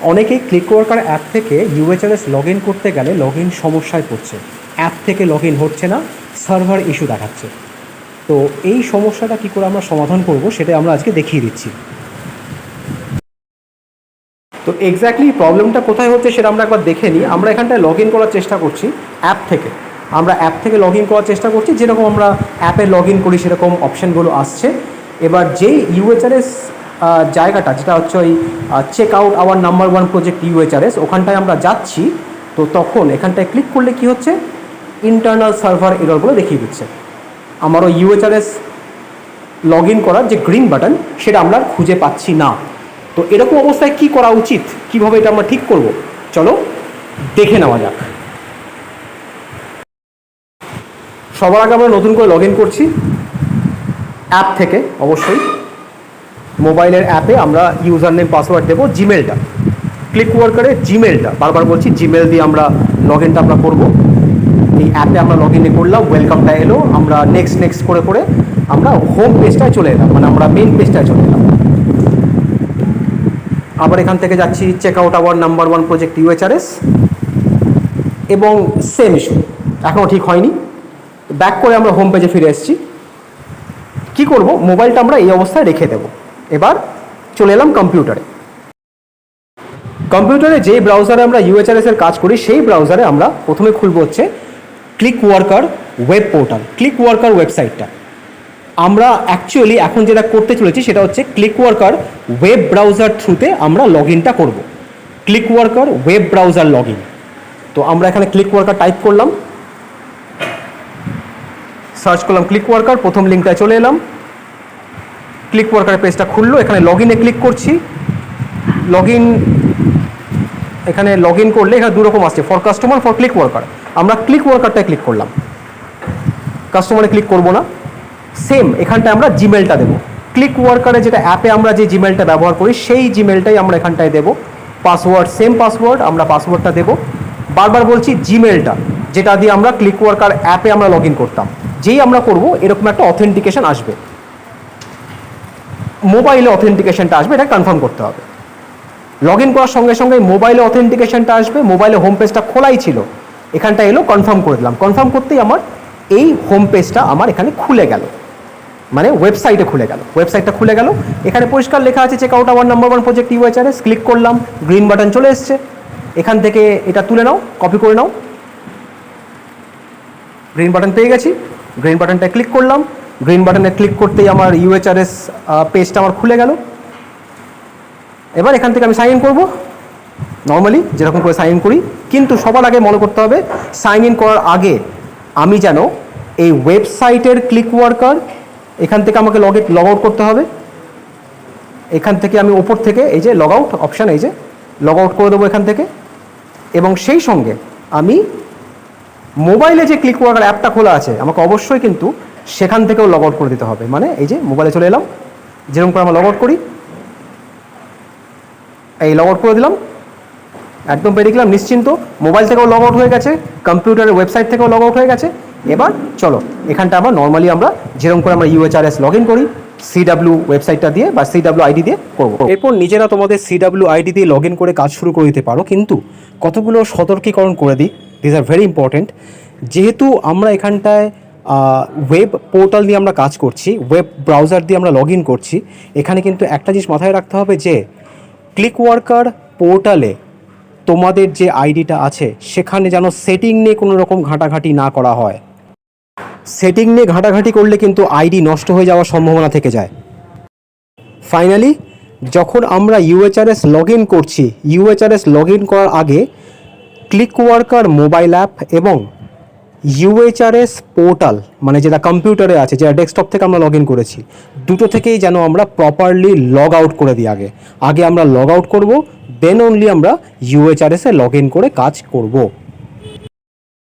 অনেকেই click worker app থেকে UHRS log in করতে গেলে লগ ইন সমস্যায় পড়ছে, অ্যাপ থেকে লগ ইন হচ্ছে না, সার্ভার ইস্যু দেখাচ্ছে। তো এই সমস্যাটা কী করে আমরা সমাধান করব সেটা আমরা আজকে দেখিয়ে দিচ্ছি। তো এক্স্যাক্টলি প্রবলেমটা কোথায় হচ্ছে সেটা আমরা একবার দেখে নিই। আমরা এখানটায় লগ ইন করার চেষ্টা করছি অ্যাপ থেকে, আমরা অ্যাপ থেকে লগ ইন করার চেষ্টা করছি, যেরকম আমরা অ্যাপে লগ ইন করি সেরকম অপশানগুলো আসছে। এবার যেই ইউএচআরএস জায়গাটা যেটা হচ্ছে ওই check out our number 1 project UHRS, ওখানটায় আমরা যাচ্ছি। তো তখন এখানটায় ক্লিক করলে কি হচ্ছে, ইন্টারনাল সার্ভার এররগুলো দেখিয়ে দিচ্ছে। আমারও ইউএচআরএস লগ ইন করার যে গ্রিন বাটন সেটা আমরা খুঁজে পাচ্ছি না। তো এরকম অবস্থায় কি করা উচিত, কিভাবে এটা আমরা ঠিক করব, চলো দেখে নেওয়া যাক। সবার আগে আমরা নতুন করে লগ ইন করছি অ্যাপ থেকে। অবশ্যই মোবাইলের অ্যাপে আমরা ইউজার নেম পাসওয়ার্ড দেবো, জিমেলটা, ক্লিক ওয়ার্কারে জিমেলটা, বারবার বলছি জিমেল দিয়ে আমরা লগ ইনটা আমরা করবো। এই অ্যাপে আমরা লগ ইনে করলাম, ওয়েলকামটা এলো, আমরা নেক্সট নেক্সট করে করে আমরা হোম পেজটায় চলে এলাম, মানে আমরা মেন পেজটায় চলে এলাম। আবার এখান থেকে যাচ্ছি check out our number 1 project UHRS, এবং সেম ইস্যু, এখনও ঠিক হয়নি। ব্যাক করে আমরা হোম পেজে ফিরে এসেছি। কী করব, মোবাইলটা আমরা এই অবস্থায় রেখে দেব। এবার চলে এলাম কম্পিউটারে। কম্পিউটারে যে ব্রাউজারে আমরা ইউএচআরএস এর কাজ করি সেই ব্রাউজারে আমরা প্রথমে খুলব হচ্ছে click worker web portal, click worker ওয়েবসাইটটা। আমরা অ্যাকচুয়ালি এখন যেটা করতে চলেছি সেটা হচ্ছে ক্লিক ওয়ার্কার ওয়েব ব্রাউজার থ্রুতে আমরা লগ ইনটা করবো, click worker web browser log in. তো আমরা এখানে ক্লিক ওয়ার্কার টাইপ করলাম, সার্চ করলাম ক্লিক ওয়ার্কার, প্রথম লিঙ্কটায় চলে এলাম, ক্লিক ওয়ার্কারের পেজটা খুললো। এখানে লগ ইনে ক্লিক করছি। লগ ইন, এখানে লগ ইন করলে এখানে দুরকম আসছে, for customer, for click worker. আমরা ক্লিক ওয়ার্কারটায় ক্লিক করলাম, কাস্টমারে ক্লিক করব না। সেম এখানটায় আমরা জিমেলটা দেবো, ক্লিক ওয়ার্কারে যেটা অ্যাপে আমরা যে জিমেলটা ব্যবহার করি সেই জিমেলটাই আমরা এখানটায় দেবো। পাসওয়ার্ড সেম পাসওয়ার্ড, আমরা পাসওয়ার্ডটা দেবো। বারবার বলছি জিমেলটা যেটা দিয়ে আমরা ক্লিক ওয়ার্কার অ্যাপে আমরা লগ ইন করতাম, যেই আমরা করব এরকম একটা অথেন্টিকেশন আসবে, মোবাইলে অথেন্টিকেশনটা আসবে, এটা কনফার্ম করতে হবে। লগ ইন করার সঙ্গে সঙ্গে মোবাইলে অথেন্টিকেশনটা আসবে, মোবাইলে হোম পেজটা খোলাই ছিল, এখানটা এলো, কনফার্ম করে দিলাম। কনফার্ম করতেই আমার এই হোম পেজটা আমার এখানে খুলে গেল, মানে ওয়েবসাইটে খুলে গেল, ওয়েবসাইটটা খুলে গেল। এখানে পরিষ্কার লেখা আছে check out our number 1 project UHRS, click করলাম, গ্রিন বাটন চলে এসছে। এখান থেকে এটা তুলে নাও, কপি করে নাও, গ্রিন বাটন পেয়ে গেছি। গ্রিন বাটনটায় ক্লিক করলাম, গ্রিন বাটনে ক্লিক করতেই আমার ইউএচআরএস পেজটা আমার খুলে গেল। এবার এখান থেকে আমি সাইন ইন করবো, নর্মালি যেরকম করে সাইন ইন করি। কিন্তু সবার আগে মনে করতে হবে, সাইন ইন করার আগে আমি যেন এই ওয়েবসাইটের ক্লিক ওয়ার্কার, এখান থেকে আমাকে লগ আউট করতে হবে। এখান থেকে আমি ওপর থেকে এই যে লগ আউট অপশান, এই যে লগ আউট করে দেবো এখান থেকে। এবং সেই সঙ্গে আমি মোবাইলে যে ক্লিক ওয়ার্কার অ্যাপটা খোলা আছে আমাকে অবশ্যই কিন্তু সেখান থেকেও লগ আউট করে দিতে হবে। মানে এই যে মোবাইলে চলে এলাম, যেরকম করে আমরা লগ আউট করি, এই লগ আউট করে দিলাম, একদম পেয়ে গেলাম নিশ্চিন্ত। মোবাইল থেকেও লগ আউট হয়ে গেছে, কম্পিউটারের ওয়েবসাইট থেকেও লগ আউট হয়ে গেছে। এবার চলো এখানটা আবার নর্মালি আমরা যেরকম করে আমরা ইউএচআরএস লগ ইন করি সিডাব্লিউ ওয়েবসাইটটা দিয়ে বা সিডাব্লিউ আইডি দিয়ে করবো। এরপর নিজেরা তোমাদের সিডাব্লিউ আইডি দিয়ে লগ ইন করে কাজ শুরু করে দিতে পারো, কিন্তু কতগুলো সতর্কীকরণ করে দিই, দিস আর ভেরি ইম্পর্টেন্ট। যেহেতু আমরা এখানটায় ওয়েব পোর্টাল দিয়ে আমরা কাজ করছি, ওয়েব ব্রাউজার দিয়ে আমরা লগ ইন করছি, এখানে কিন্তু একটা জিনিস মাথায় রাখতে হবে যে ক্লিক ওয়ার্কার পোর্টালে তোমাদের যে আইডিটা আছে সেখানে যেন সেটিং নিয়ে কোনো রকম ঘাঁটাঘাঁটি না করা হয়। সেটিং নিয়ে ঘাঁটাঘাঁটি করলে কিন্তু আইডি নষ্ট হয়ে যাওয়ার সম্ভাবনা থেকে যায়। ফাইনালি যখন আমরা ইউএচআরএস লগ ইন করছি, ইউএচআরএস লগ ইন করার আগে ক্লিক ওয়ার্কার মোবাইল অ্যাপ এবং ইউএচআরএস পোর্টাল, মানে যেটা কম্পিউটারে আছে, যেটা ডেস্কটপ থেকে আমরা লগ ইন করেছি, দুটো থেকেই যেন আমরা প্রপারলি লগ আউট করে দিই। আগে আমরা লগ আউট করবো, দেন অনলি আমরা ইউএচআরএসে লগ ইন করে কাজ করব।